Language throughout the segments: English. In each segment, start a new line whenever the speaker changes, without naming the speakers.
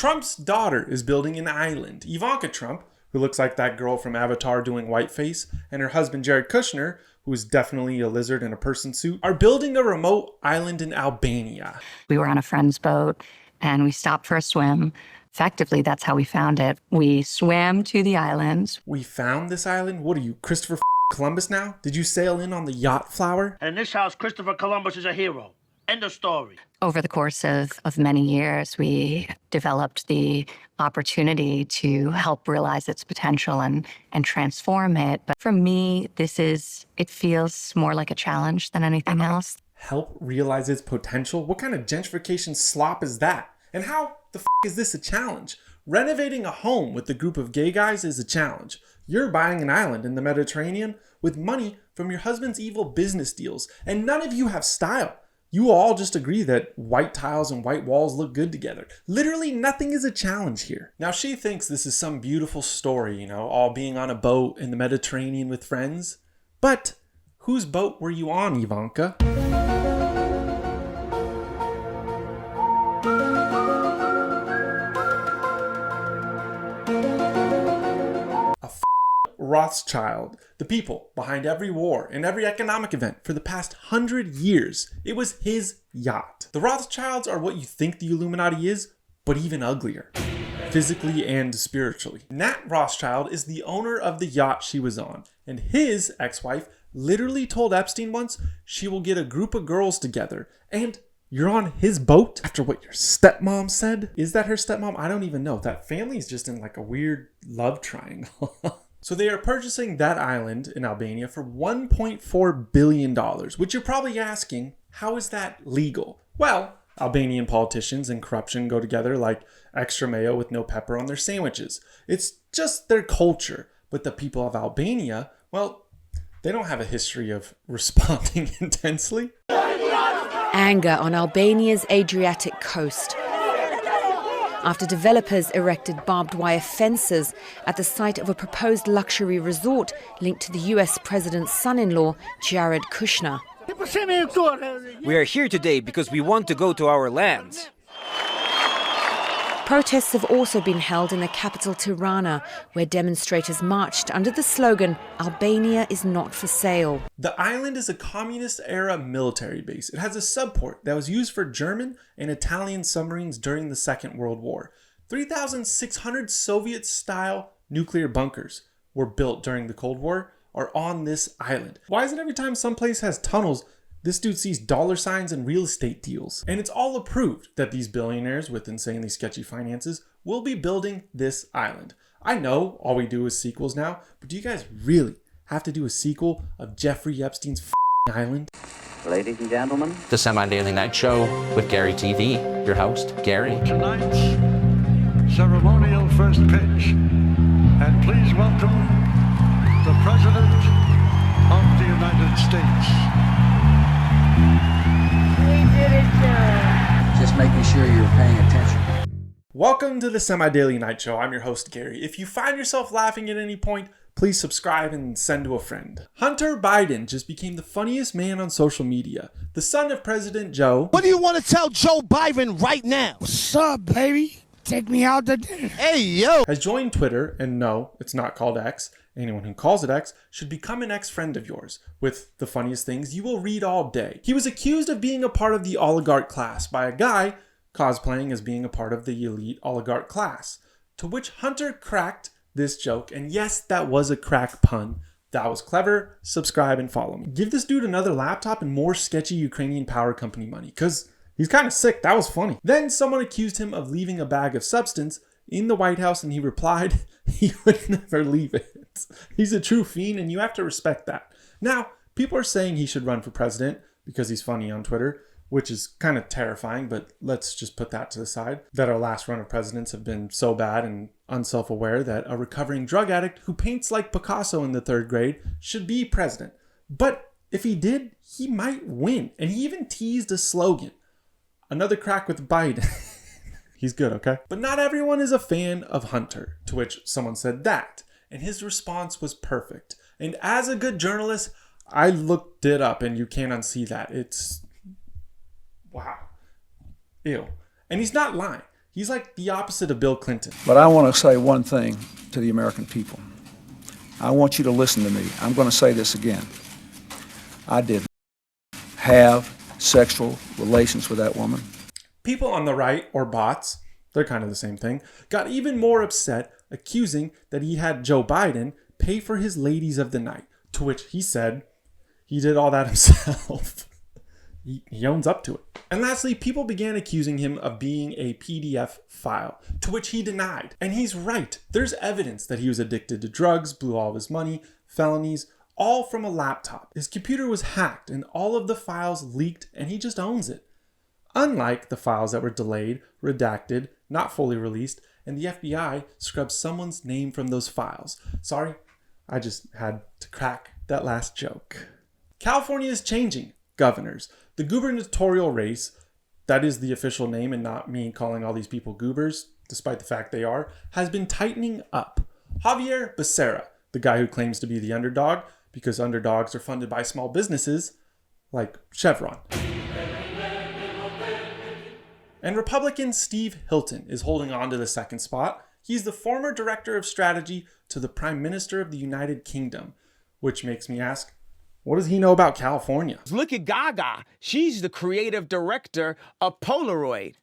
Trump's daughter is building an island. Ivanka Trump, who looks like that girl from Avatar doing whiteface, and her husband Jared Kushner, who is definitely a lizard in a person suit, are building a remote island in Albania.
We were on a friend's boat and we stopped for a swim. Effectively, that's how we found it. We swam to the island.
We found this island? What are you, Christopher Columbus now? Did you sail in on the yacht Flower?
And in this house, Christopher Columbus is a hero. End of story.
Over the course of many years, we developed the opportunity to help realize its potential and transform it. But for me, it feels more like a challenge than anything else.
Help realize its potential? What kind of gentrification slop is that? And how the is this a challenge? Renovating a home with a group of gay guys is a challenge. You're buying an island in the Mediterranean with money from your husband's evil business deals. And none of you have style. You all just agree that white tiles and white walls look good together. Literally nothing is a challenge here. Now she thinks this is some beautiful story, all being on a boat in the Mediterranean with friends. But whose boat were you on, Ivanka? Rothschild, the people behind every war and every economic event for the past 100 years. It was his yacht. The Rothschilds are what you think the Illuminati is, but even uglier, physically and spiritually. Nat Rothschild is the owner of the yacht she was on, and his ex-wife literally told Epstein once she will get a group of girls together, and you're on his boat after what your stepmom said? Is that her stepmom? I don't even know. That family's just in like a weird love triangle. So they are purchasing that island in Albania for $1.4 billion, which you're probably asking, how is that legal? Well, Albanian politicians and corruption go together like extra mayo with no pepper on their sandwiches. It's just their culture. But the people of Albania, well, they don't have a history of responding intensely.
Anger on Albania's Adriatic coast after developers erected barbed wire fences at the site of a proposed luxury resort linked to the US president's son-in-law, Jared Kushner.
We are here today because we want to go to our lands.
Protests have also been held in the capital Tirana, where demonstrators marched under the slogan, "Albania is not for sale."
The island is a communist-era military base. It has a subport that was used for German and Italian submarines during the Second World War. 3,600 Soviet-style nuclear bunkers were built during the Cold War are on this island. Why is it every time some place has tunnels, this dude sees dollar signs and real estate deals? And it's all approved that these billionaires with insanely sketchy finances will be building this island. I know all we do is sequels now, but do you guys really have to do a sequel of Jeffrey Epstein's island?
Ladies and gentlemen,
The Semi-Daily Night Show with Gary TV, your host, Gary.
Tonight's ceremonial first pitch. And please welcome the President of the United States.
just making sure you're paying attention.
Welcome to the Semi-Daily Night Show. I'm your host, Gary. If you find yourself laughing at any point, please subscribe and send to a friend. Hunter Biden just became the funniest man on social media. The son of President Joe.
What do you want to tell Joe Biden right now?
What's up, baby? Take me out to dinner.
Hey, yo.
Has joined Twitter, and no, it's not called X. Anyone who calls it X should become an ex-friend of yours with the funniest things you will read all day. He was accused of being a part of the oligarch class by a guy cosplaying as being a part of the elite oligarch class, to which Hunter cracked this joke. And yes, that was a crack pun. That was clever. Subscribe and follow me. Give this dude another laptop and more sketchy Ukrainian power company money, because he's kind of sick. That was funny. Then someone accused him of leaving a bag of substance in the White House, and he replied he would never leave it. He's a true fiend, and you have to respect that. Now, people are saying he should run for president because he's funny on Twitter, which is kind of terrifying, but let's just put that to the side. That our last run of presidents have been so bad and unself-aware that a recovering drug addict who paints like Picasso in the 3rd grade should be president. But if he did, he might win. And he even teased a slogan. Another crack with Biden. He's good, okay? But not everyone is a fan of Hunter, to which someone said that. And his response was perfect. And as a good journalist, I looked it up, and you can't unsee that. It's... wow. Ew. And he's not lying. He's like the opposite of Bill Clinton.
But I want to say one thing to the American people. I want you to listen to me. I'm going to say this again. I did have sexual relations with that woman.
People on the right, or bots, they're kind of the same thing, got even more upset, accusing that he had Joe Biden pay for his ladies of the night, to which he said he did all that himself. He owns up to it. And lastly, people began accusing him of being a PDF file, to which he denied. And he's right. There's evidence that he was addicted to drugs, blew all of his money, felonies, all from a laptop. His computer was hacked and all of the files leaked, and he just owns it. Unlike the files that were delayed, redacted, not fully released, and the FBI scrubbed someone's name from those files. Sorry, I just had to crack that last joke. California is changing governors. The gubernatorial race, that is the official name and not me calling all these people goobers, despite the fact they are, has been tightening up. Xavier Becerra, the guy who claims to be the underdog, because underdogs are funded by small businesses like Chevron. And Republican Steve Hilton is holding on to the second spot. He's the former director of strategy to the Prime Minister of the United Kingdom, which makes me ask, what does he know about California?
Look at Gaga. She's the creative director of Polaroid.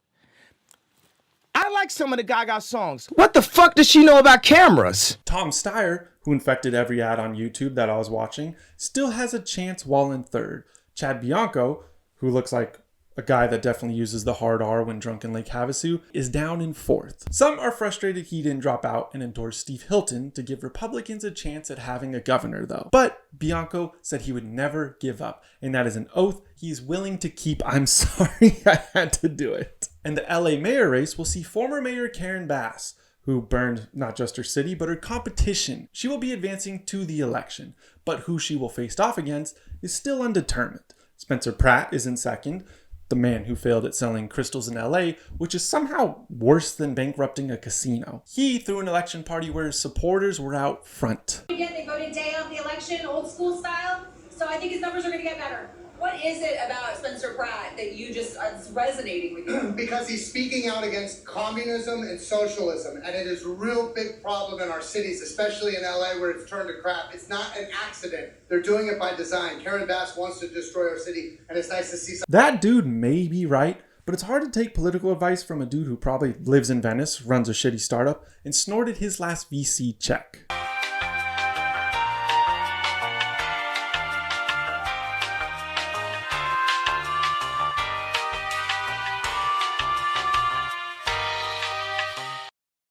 I like some of the Gaga songs. What the fuck does she know about cameras?
Tom Steyer, who infected every ad on YouTube that I was watching, still has a chance while in third. Chad Bianco, who looks like a guy that definitely uses the hard R when drunk in Lake Havasu, is down in fourth. Some are frustrated he didn't drop out and endorse Steve Hilton to give Republicans a chance at having a governor, though. But Bianco said he would never give up, and that is an oath he's willing to keep. I'm sorry I had to do it. And the LA mayor race will see former Mayor Karen Bass, who burned not just her city, but her competition. She will be advancing to the election, but who she will face off against is still undetermined. Spencer Pratt is in second, the man who failed at selling crystals in LA, which is somehow worse than bankrupting a casino. He threw an election party where his supporters were out front.
Again, they voted day of the election, old school style, so I think his numbers are going to get better. What is it about Spencer Pratt that you just are resonating with you?
Because he's speaking out against communism and socialism, and it is a real big problem in our cities, especially in LA where it's turned to crap. It's not an accident. They're doing it by design. Karen Bass wants to destroy our city, and it's nice to see
That dude may be right, but it's hard to take political advice from a dude who probably lives in Venice, runs a shitty startup, and snorted his last VC check.